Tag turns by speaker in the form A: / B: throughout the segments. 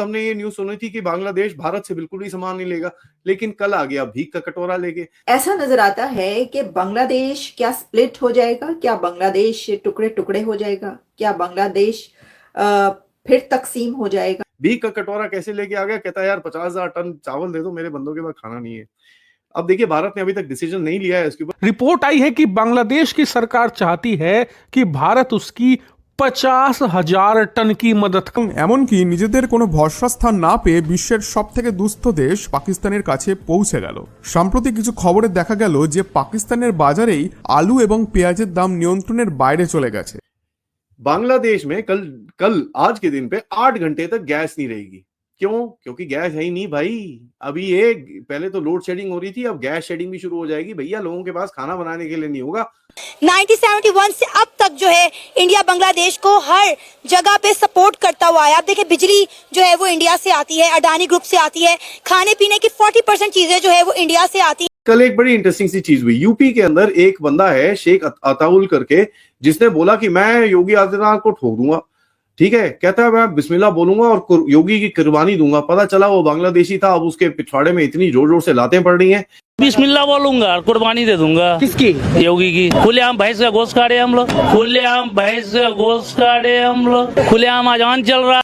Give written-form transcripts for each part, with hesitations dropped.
A: हमने ये न्यूज सुनी थी कि बांग्लादेश भारत से बिल्कुल भी सामान नहीं लेगा, लेकिन कल आ गया भीख का कटोरा लेके।
B: ऐसा नजर आता है कि बांग्लादेश क्या स्प्लिट हो जाएगा, क्या बांग्लादेश टुकड़े टुकड़े हो जाएगा, क्या बांग्लादेश फिर तकसीम हो जाएगा।
A: भीख का कटोरा कैसे लेके आ गया, कहता है यार 50,000 टन चावल दे दो, मेरे बंदों के पास खाना नहीं है। अब देखिए भारत ने अभी तक डिसीजन नहीं लिया है इसके ऊपर।
C: रिपोर्ट आई है कि बांग्लादेश की सरकार चाहती है कि भारत उसकी 50,000 टन की मदद करे।
D: এমনকি নিজেদের কোনো ভরসাস্থান না পেয়ে বিশ্বের সবথেকে দুস্থ দেশ পাকিস্তানের কাছে পৌঁছে গেল। সাম্প্রতিক কিছু খবরে দেখা গেল যে পাকিস্তানের বাজারেই আলু এবং পেঁয়াজের দাম নিয়ন্ত্রণের বাইরে চলে গেছে।
A: बांग्लादेश में कल आज के दिन पे 8 घंटे तक गैस नहीं रहेगी। क्यों? क्योंकि गैस है ही नहीं भाई। अभी ये पहले तो लोड शेडिंग हो रही थी, अब गैस शेडिंग भी शुरू हो जाएगी। भैया लोगों के पास खाना बनाने के लिए नहीं होगा।
E: 1971 से अब तक जो है इंडिया बांग्लादेश को हर जगह पे सपोर्ट करता हुआ है। आप देखिए बिजली जो है वो इंडिया से आती है, अडानी ग्रुप से आती है, खाने पीने की 40% चीजें जो है वो इंडिया से आती है।
A: कल एक बड़ी इंटरेस्टिंग सी चीज हुई। यूपी के अंदर एक बंदा है शेख अताउल करके, जिसने बोला कि मैं योगी आदित्यनाथ को ठोक दूंगा। ठीक है, कहता है मैं बिस्मिल्लाह बोलूंगा और योगी की कुर्बानी दूंगा। पता चला वो बांग्लादेशी था। अब उसके पिछवाड़े में इतनी जोर जोर से लातें पड़ रही हैं।
F: बिस्मिल्लाह बोलूंगा और कुर्बानी दे दूंगा। किसकी? योगी की। खुलेआम भैंस का गोश्त काटे हम लोग, खुलेआम भैंस का गोश्त काटे हम लोग, खुलेआम अजान चल रहा।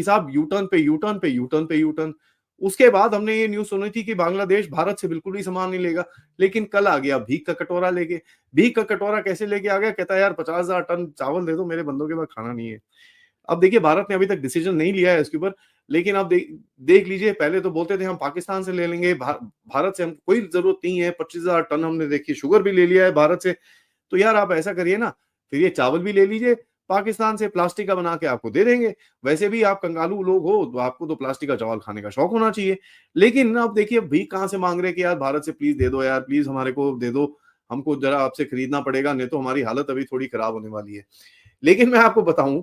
A: साहब यूटर्न पे यूटर्न पे यूटर्न पे यूटर्न। उसके बाद हमने ये न्यूज सुनी थी कि बांग्लादेश भारत से बिल्कुल भी सामान नहीं लेगा, लेकिन कल आ गया भीख का कटोरा लेके। भीख का कटोरा कैसे लेके आ गया, कहता है यार 50,000 टन चावल दे दो, मेरे बंदों के पास खाना नहीं है। अब देखिए भारत ने अभी तक डिसीजन नहीं लिया है इसके ऊपर, लेकिन अब देख लीजिए। पहले तो बोलते थे हम पाकिस्तान से ले लेंगे, भारत से हम कोई जरूरत नहीं है। 25,000 टन हमने देखिए शुगर भी ले लिया है भारत से। तो यार आप ऐसा करिए ना, फिर ये चावल भी ले लीजिए पाकिस्तान से, प्लास्टिक का बना के आपको दे देंगे। वैसे भी आप कंगालू लोग हो तो आपको तो प्लास्टिक का चावल खाने का शौक होना चाहिए। लेकिन अब देखिए भीख कहां से मांग रहे कि यार भारत से प्लीज दे दो, यार प्लीज हमारे को दे दो, हमको जरा आपसे खरीदना पड़ेगा, नहीं तो हमारी हालत अभी थोड़ी खराब होने वाली है। लेकिन मैं आपको बताऊं,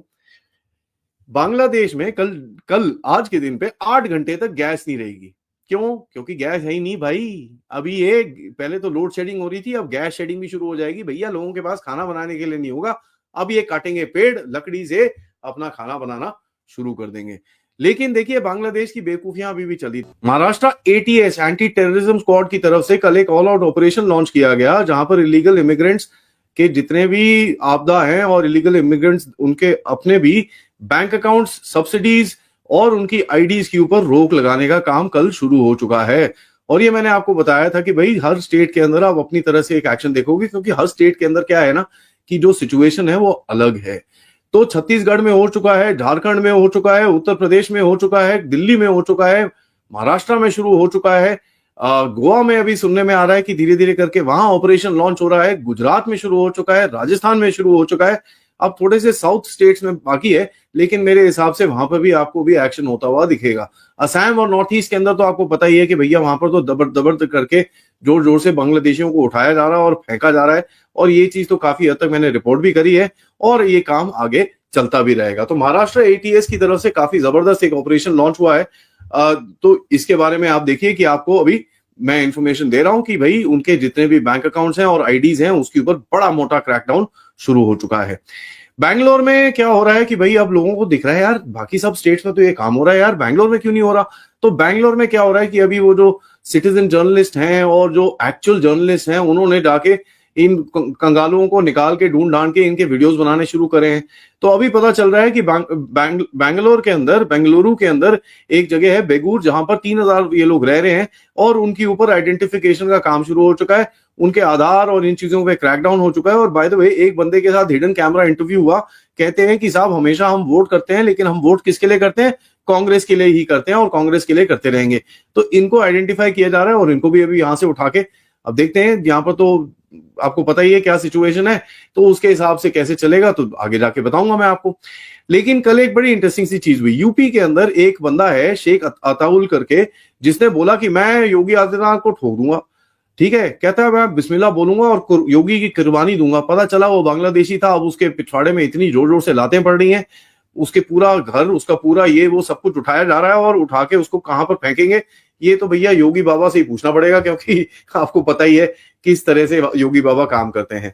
A: बांग्लादेश में कल आज के दिन पे 8 घंटे तक गैस नहीं रहेगी। क्यों? क्योंकि गैस है ही नहीं भाई। अभी ये पहले तो लोड शेडिंग हो रही थी, अब गैस शेडिंग भी शुरू हो जाएगी। भैया लोगों के पास खाना बनाने के लिए नहीं होगा। अब ये काटेंगे पेड़, लकड़ी से अपना खाना बनाना शुरू कर देंगे। लेकिन देखिए बांग्लादेश की बेवकूफियां अभी भी चली। Maharashtra ATS anti terrorism squad की तरफ से कल एक ऑल आउट ऑपरेशन लॉन्च किया गया, जहां पर इलीगल इमिग्रेंट्स के जितने भी आपदा हैं और इलीगल इमिग्रेंट्स उनके अपने भी बैंक अकाउंट्स, सब्सिडीज और उनकी आईडीज के ऊपर रोक लगाने का काम कल शुरू हो चुका है। और ये मैंने आपको बताया था कि भाई हर स्टेट के अंदर आप अपनी तरह से एक एक्शन देखोगे, क्योंकि हर स्टेट के अंदर क्या है ना कि जो सिचुएशन है वो अलग है। तो छत्तीसगढ़ में हो चुका है, झारखंड में हो चुका है, उत्तर प्रदेश में हो चुका है, दिल्ली में हो चुका है, महाराष्ट्र में शुरू हो चुका है, गोवा में अभी सुनने में आ रहा है कि धीरे धीरे करके वहां ऑपरेशन लॉन्च हो रहा है, गुजरात में शुरू हो चुका है, राजस्थान में शुरू हो चुका है। अब थोड़े से साउथ स्टेट्स में बाकी है, लेकिन मेरे हिसाब से वहां पर भी आपको भी एक्शन होता हुआ दिखेगा। असम और नॉर्थ ईस्ट के अंदर तो आपको पता ही है कि भैया वहां पर तो दबर करके जोर जोर से बांग्लादेशियों को उठाया जा रहा है और फेंका जा रहा है। और ये चीज तो काफी हद तक मैंने रिपोर्ट भी करी है और ये काम आगे चलता भी रहेगा। तो महाराष्ट्र एटीएस की तरफ से काफी जबरदस्त एक ऑपरेशन लॉन्च हुआ है। तो इसके बारे में आप देखिए कि आपको अभी मैं इंफॉर्मेशन दे रहा हूं कि भाई उनके जितने भी बैंक अकाउंट्स हैं और आईडीज हैं उसके ऊपर बड़ा मोटा क्रैकडाउन शुरू हो चुका है। बैंगलोर में क्या हो रहा है कि भाई अब लोगों को दिख रहा है यार बाकी सब स्टेट्स में तो ये काम हो रहा है, यार बैंगलोर में क्यों नहीं हो रहा। तो बैंगलोर में क्या हो रहा है कि अभी वो जो सिटीजन जर्नलिस्ट हैं और जो एक्चुअल जर्नलिस्ट हैं उन्होंने जाके इन कंगालुओं को निकाल के ढूंढ ढांड के इनके वीडियोस बनाने शुरू करे हैं। तो अभी पता चल रहा है कि बेंगलुरु के अंदर एक जगह है बेगूर, जहां पर 3,000 ये लोग रह रहे हैं और उनके ऊपर आइडेंटिफिकेशन का काम शुरू हो चुका है। उनके आधार और इन चीजों पे क्रैकडाउन हो चुका है। और बाय द वे एक बंदे के साथ हिडन कैमरा इंटरव्यू हुआ, कहते हैं कि साहब हमेशा हम वोट करते हैं, लेकिन हम वोट किसके लिए करते हैं? कांग्रेस के लिए ही करते हैं और कांग्रेस के लिए करते रहेंगे। तो इनको आइडेंटिफाई किया जा रहा है और इनको भी अभी यहां से उठा के अब देखते हैं। यहाँ पर तो आपको पता ही है क्या सिचुएशन है, तो उसके हिसाब से कैसे चलेगा तो आगे जाके बताऊंगा मैं आपको। लेकिन कल एक बड़ी इंटरेस्टिंग सी चीज हुई। यूपी के अंदर एक बंदा है शेख अताउल करके, जिसने बोला कि मैं योगी आदित्यनाथ को ठोक दूंगा। ठीक है, कहता है मैं बिस्मिल्लाह बोलूंगा और योगी की कुर्बानी दूंगा। पता चला वो बांग्लादेशी था। अब उसके पिछवाड़े में इतनी जोर जोर से लातें पड़ रही हैं, उसके पूरा घर, उसका पूरा ये वो सब कुछ उठाया जा रहा है और उठा के उसको कहां पर फेंकेंगे ये तो भैया योगी बाबा से ही पूछना पड़ेगा, क्योंकि आपको पता ही है किस तरह से योगी बाबा काम करते हैं।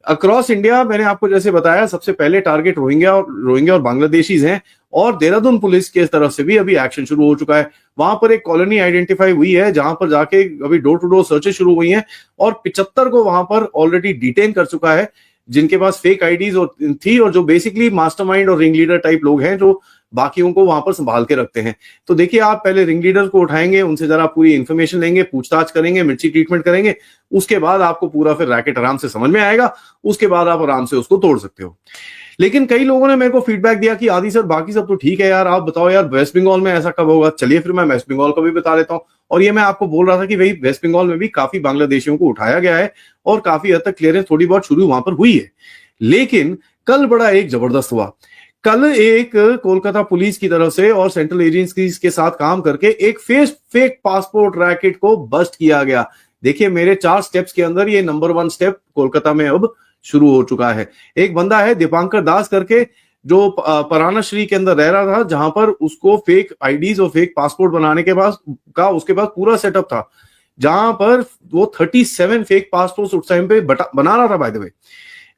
A: अक्रॉस इंडिया मैंने आपको जैसे बताया सबसे पहले टारगेट रोहिंग्या और बांग्लादेशीज हैं, और देहरादून पुलिस की तरफ से भी अभी एक्शन शुरू हो चुका है। वहां पर एक कॉलोनी आइडेंटिफाई हुई है जहां पर जाके अभी डोर टू डोर सर्चेस शुरू हुई हैं और 75 को वहां पर ऑलरेडी डिटेन कर चुका है, जिनके पास फेक आईडीज थी और जो बेसिकली मास्टरमाइंड और रिंग लीडर टाइप लोग हैं जो बाकियों को वहां पर संभाल के रखते हैं। तो देखिए, आप पहले रिंग लीडर को उठाएंगे, उनसे जरा पूरी इन्फॉर्मेशन लेंगे, पूछताछ करेंगे, मिर्ची ट्रीटमेंट करेंगे, उसके बाद आपको पूरा फिर रैकेट आराम से समझ में आएगा, उसके बाद आप आराम से उसको तोड़ सकते हो। लेकिन कई लोगों ने मेरे को फीडबैक दिया कि आदि सर बाकी सब तो ठीक है यार, आप बताओ यार वेस्ट बंगाल में ऐसा कब होगा। चलिए फिर मैं वेस्ट बंगाल का भी बता देता हूँ। और ये मैं आपको बोल रहा था कि भाई वेस्ट बंगाल में भी काफी बांग्लादेशियों को उठाया गया है और काफी हद तक क्लियरेंस थोड़ी बहुत शुरू वहां पर हुई है। लेकिन कल बड़ा एक जबरदस्त हुआ। कल एक कोलकाता पुलिस की तरफ से और सेंट्रल एजेंसीज के साथ काम करके एक फेक पासपोर्ट रैकेट को बस्ट किया गया। देखिए, मेरे 4 स्टेप्स के अंदर ये नंबर 1 स्टेप कोलकाता में अब शुरू हो चुका है। एक बंदा है दीपांकर दास करके, जो परानाश्री के अंदर रह रहा था, जहां पर उसको फेक आईडीज और फेक पासपोर्ट बनाने के बाद उसके पास पूरा सेटअप था, जहां पर वो 37 फेक पासपोर्ट उस टाइम पे बना रहा था बाय द वे।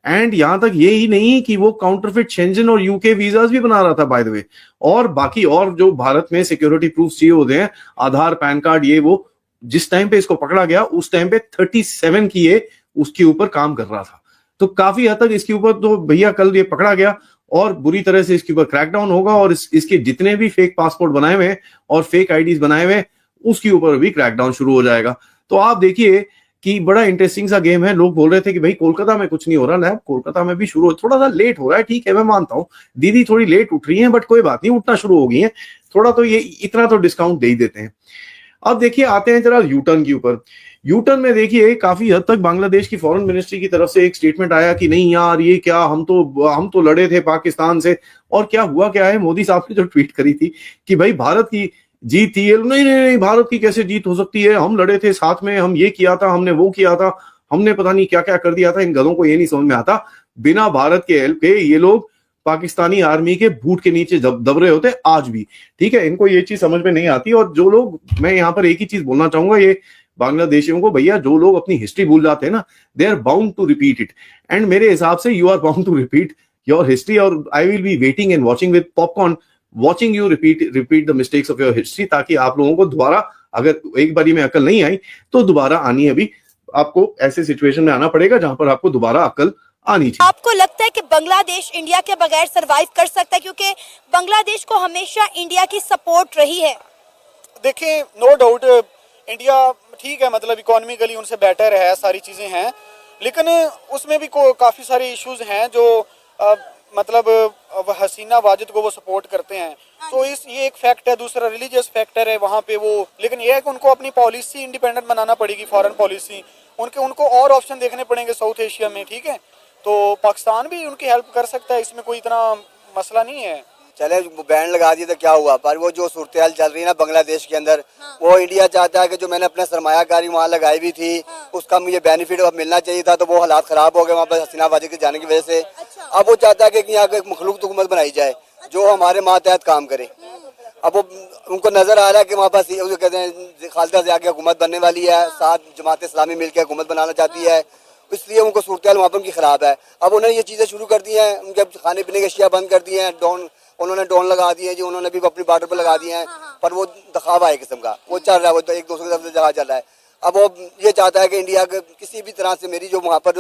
A: एंड यहां तक ये ही नहीं कि वो काउंटरफिट शेंजन और यूके वीजास भी बना रहा था बाय द वे, और बाकी और जो भारत में सिक्योरिटी प्रूफ चाहिए होते हैं, आधार, पैन कार्ड, ये वो। जिस टाइम पे इसको पकड़ा गया उस टाइम पे 37 की ये उसके ऊपर काम कर रहा था। तो काफी हद तक इसके ऊपर तो भैया कल ये पकड़ा गया और बुरी तरह से इसके ऊपर क्रैकडाउन होगा, और इसके जितने भी फेक पासपोर्ट बनाए हुए और फेक आईडीज बनाए हुए उसके ऊपर भी क्रैकडाउन शुरू हो जाएगा। तो आप देखिए कि बड़ा इंटरेस्टिंग सा गेम है। लोग बोल रहे थे कि भाई कोलकाता में कुछ नहीं हो रहा, लैब कोलकाता में भी शुरू, थोड़ा सा लेट हो रहा है, ठीक है मैं मानता हूँ, दीदी थोड़ी लेट उठ रही है, बट कोई बात नहीं, उठना शुरू हो गई है, थोड़ा तो ये इतना तो डिस्काउंट दे ही देते हैं। अब देखिए, आते हैं जरा यूटर्न के ऊपर। यूटर्न में देखिए काफी हद तक बांग्लादेश की फॉरेन मिनिस्ट्री की तरफ से एक स्टेटमेंट आया कि नहीं यार ये क्या, हम तो लड़े थे पाकिस्तान से। और क्या हुआ क्या है, मोदी साहब ने जो ट्वीट करी थी कि भाई भारत की जीत थी, नहीं, भारत की कैसे जीत हो सकती है, हम लड़े थे साथ में, हम ये किया था, हमने वो किया था, हमने पता नहीं क्या क्या कर दिया था। इन गधों को ये नहीं समझ में आता, बिना भारत के हेल्प के ये लोग पाकिस्तानी आर्मी के बूट के नीचे दब रहे होते आज भी। ठीक है, इनको ये चीज समझ में नहीं आती। और जो लोग, मैं यहाँ पर एक ही चीज बोलना चाहूंगा ये बांग्लादेशियों को, भैया जो लोग अपनी हिस्ट्री भूल जाते हैं ना, they are bound to repeat it. And मेरे हिसाब से you are bound to repeat your history, और I will be waiting and watching with popcorn, watching you repeat the mistakes of your history, ताकि आप लोगों को दोबारा, अगर एक बारी में अकल नहीं आई तो दोबारा आनी है। अभी आपको ऐसे सिचुएशन में आना पड़ेगा जहां पर आपको दोबारा अकल आनी चाहिए।
E: आपको लगता है कि बांग्लादेश इंडिया के बगैर सरवाइव कर सकता है, क्योंकि बांग्लादेश को हमेशा इंडिया की सपोर्ट रही है?
G: देखिए, नो डाउट इंडिया ठीक है, मतलब इकोनॉमिकली उनसे बेटर है, सारी चीज़ें हैं, लेकिन उसमें भी काफ़ी सारे इश्यूज हैं जो मतलब हसीना वाजिद को वो सपोर्ट करते हैं। तो ये एक फैक्ट है। दूसरा रिलीजियस फैक्टर है वहाँ पे वो, लेकिन ये है कि उनको अपनी पॉलिसी इंडिपेंडेंट बनाना पड़ेगी, फॉरेन पॉलिसी उनको और ऑप्शन देखने पड़ेंगे साउथ एशिया में। ठीक है, तो पाकिस्तान भी उनकी हेल्प कर सकता है, इसमें कोई इतना मसला नहीं है।
H: चले बैन लगा दिया तो क्या हुआ, पर वो जो सूरत चल रही है ना बांग्लादेश के अंदर, वो इंडिया चाहता है कि जो मैंने अपना सरमायाकारी वहाँ लगाई हुई थी उसका मुझे बेनिफिट अब मिलना चाहिए था, तो वो हालात खराब हो गए वहाँ पर हसीना वाजिद के जाने की वजह से। अब वो चाहता है कि यहाँ एक मखलूक हुकूमत बनाई जाए जो हमारे मातहत काम करे। अब वो उनको नजर आ रहा है कि वहाँ पास कहते हैं खालिदा जिया की हुकूमत बनने वाली है, साथ जमात इस्लामी मिलकर हुकूमत बनाना चाहती है, इसलिए उनको सूरत वहाँ पर उनकी खराब है। अब उन्होंने ये चीज़ें शुरू कर दी हैं, उनके खाने पीने की अशिया बंद कर दी हैं, उन्होंने ड्रोन लगा दिए जी, उन्होंने भी अपनी बॉर्डर पर लगा दिए हैं, पर वो दिखावा है किस्म का, वो चल रहा है, वो तो एक दूसरे की तरफ से जगह चल रहा है। अब वो ये चाहता है कि इंडिया किसी भी तरह से मेरी जो वहाँ पर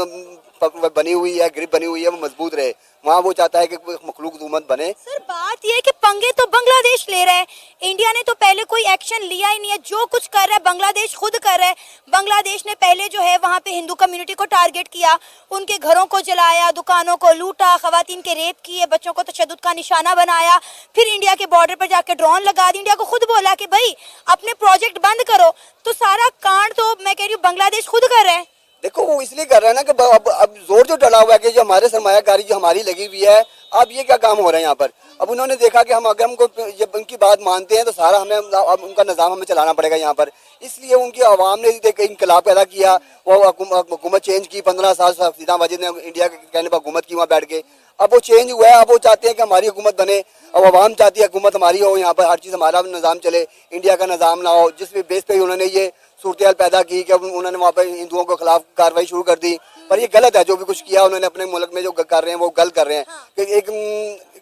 H: बनी हुई है, ग्रिप बनी हुई है, वो मजबूत रहे। वहाँ वो चाहता है कि मखलूक हुकूमत बने।
E: सर बात ये है कि पंगे तो बांग्लादेश ले रहा है, इंडिया ने तो पहले कोई एक्शन लिया ही नहीं है। जो कुछ कर रहा है बांग्लादेश खुद कर रहा है। बांग्लादेश ने पहले जो है वहाँ पे हिंदू कम्युनिटी को टारगेट किया, उनके घरों को जलाया, दुकानों को लूटा, खवातीन के रेप किए, बच्चों को तशद्दुद का निशाना बनाया। फिर इंडिया के बॉर्डर पर जाके ड्रोन लगा दी। इंडिया को खुद बोला कि भाई अपने प्रोजेक्ट बंद करो। तो सारा कांड तो मैं कह रही हूँ बांग्लादेश खुद कर रहा है।
H: देखो वो इसलिए कर रहा है ना कि अब जोर जो डला हुआ है कि जो हमारे सरमायाकारी जो हमारी लगी हुई है, अब ये क्या काम हो रहा है यहाँ पर। अब उन्होंने देखा कि हम अगर हमको जब उनकी बात मानते हैं तो सारा हमें अब उनका निज़ाम हमें चलाना पड़ेगा यहाँ पर। इसलिए उनकी आवाम ने इनकलाब पैदा किया, वो हुकूमत चेंज की। 15 साल हसीना वाजिद ने इंडिया के कहने पर हुकूमत की वहाँ बैठ के। अब वो चेंज हुआ है, अब वो चाहते हैं कि हमारी हुकूमत बने। अब आवाम चाहती है हुकूमत हमारी हो, यहाँ पर हर चीज़ हमारा निज़ाम चले, इंडिया का निज़ाम ना हो। जिस भी बेस पे उन्होंने ये सूरत पैदा की कि उन्होंने वहाँ पर हिंदुओं के खिलाफ कार्रवाई शुरू कर दी। पर ये गलत है, जो भी कुछ किया उन्होंने अपने मुल्क में जो कर रहे हैं वो गलत कर रहे हैं। कि एक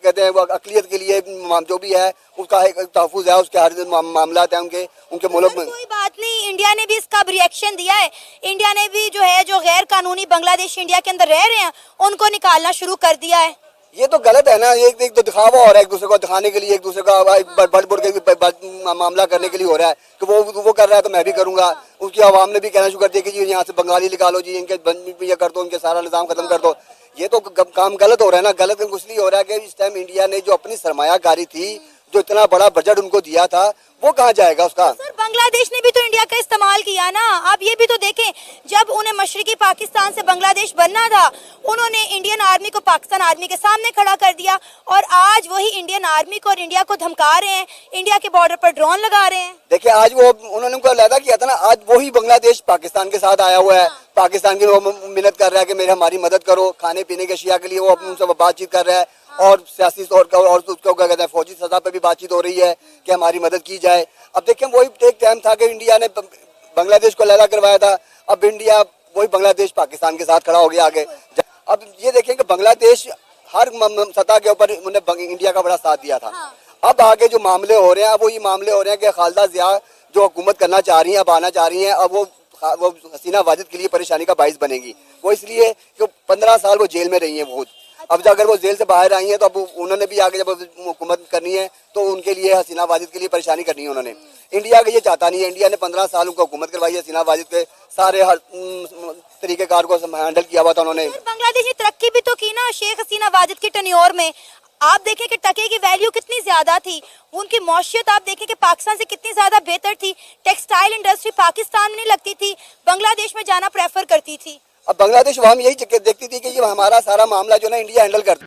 H: कहते हैं वो अकलियत के लिए जो भी है उसका एक तहफ़्फ़ुज़ है, उसके हर मामला है उनके मुल्क में।
E: कोई बात नहीं, इंडिया ने भी इसका रिएक्शन दिया है। इंडिया ने भी जो है जो गैर कानूनी बांग्लादेश इंडिया के अंदर रह रहे हैं उनको निकालना शुरू कर दिया है।
H: ये तो गलत है ना, एक तो दिखावा हो रहा है, एक दूसरे को दिखाने के लिए, एक दूसरे का बढ़ बढ़ के मामला करने के लिए हो रहा है कि वो कर रहा है तो मैं भी करूंगा। उसकी आवाम ने भी कहना शुरू कर दिया कि जी यहाँ से बंगाली निकालो, जी इनके बंद ये कर दो, इनके सारा निज़ाम खत्म कर दो। ये तो काम गलत हो रहा है ना। गलत इसलिए हो रहा है कि इस टाइम इंडिया ने जो अपनी सरमायाकारी थी, जो इतना बड़ा बजट उनको दिया था, वो कहाँ जाएगा उसका।
E: सर बांग्लादेश ने भी तो इंडिया का इस्तेमाल किया ना। आप ये भी तो देखें, जब उन्हें मशरकी पाकिस्तान से बांग्लादेश बनना था, उन्होंने इंडियन आर्मी को पाकिस्तान आर्मी के सामने खड़ा कर दिया। और आज वही इंडियन आर्मी को और इंडिया को धमका रहे हैं, इंडिया के बॉर्डर पर ड्रोन लगा रहे हैं।
H: देखिए आज वो उन्होंने उनको अलहदा किया था ना, आज वही बांग्लादेश पाकिस्तान के साथ आया हुआ है। पाकिस्तान की वो मिन्नत कर रहा है कि मेरे हमारी मदद करो, खाने पीने के अशिया के लिए वो उनसे बातचीत कर रहा है। और सियासी तौर पर और उसको क्या कहते हैं फौजी सतह पर भी बातचीत हो रही है कि हमारी मदद की जाए। अब देखें वही एक टाइम था कि इंडिया ने बांग्लादेश को अलहदा करवाया था, अब इंडिया वही बांग्लादेश पाकिस्तान के साथ खड़ा हो गया आगे। अब ये देखें कि बांग्लादेश हर सतह के ऊपर उन्होंने इंडिया का बड़ा साथ दिया था। अब आगे जो मामले हो रहे हैं, अब वो ये मामले हो रहे हैं कि खालिदा जिया जो हुकूमत करना चाह रही हैं, अब आना चाह रही हैं, अब वो हसीना वाजिद के लिए परेशानी का बाइस बनेगी। वो इसलिए कि 15 साल वो जेल में रही हैं बहुत। अब अगर वो जेल से बाहर आई हैं तो अब उन्होंने भी आगे जब हुकूमत करनी है तो उनके लिए हसीना वाजिद के लिए परेशानी करनी है उन्होंने। इंडिया का ये चाहता नहीं है। इंडिया ने 15 साल उनको हुकूमत करवाई है, हसीना वाजिद के सारे हर तरीक़ेकार को हैंडल किया हुआ था उन्होंने।
E: बांग्लादेश ने तरक्की भी तो की ना शेख हसीना वाजिद के टेन्योर में। आप देखें कि टके की वैल्यू कितनी ज्यादा थी, उनकी मौशियत आप देखें कि पाकिस्तान से कितनी ज्यादा बेहतर थी। टेक्सटाइल इंडस्ट्री पाकिस्तान में नहीं लगती थी, बांग्लादेश में जाना प्रेफर करती थी।
H: अब बांग्लादेश वहाँ यही देखती थी कि ये हमारा सारा मामला जो ना इंडिया हैंडल करता।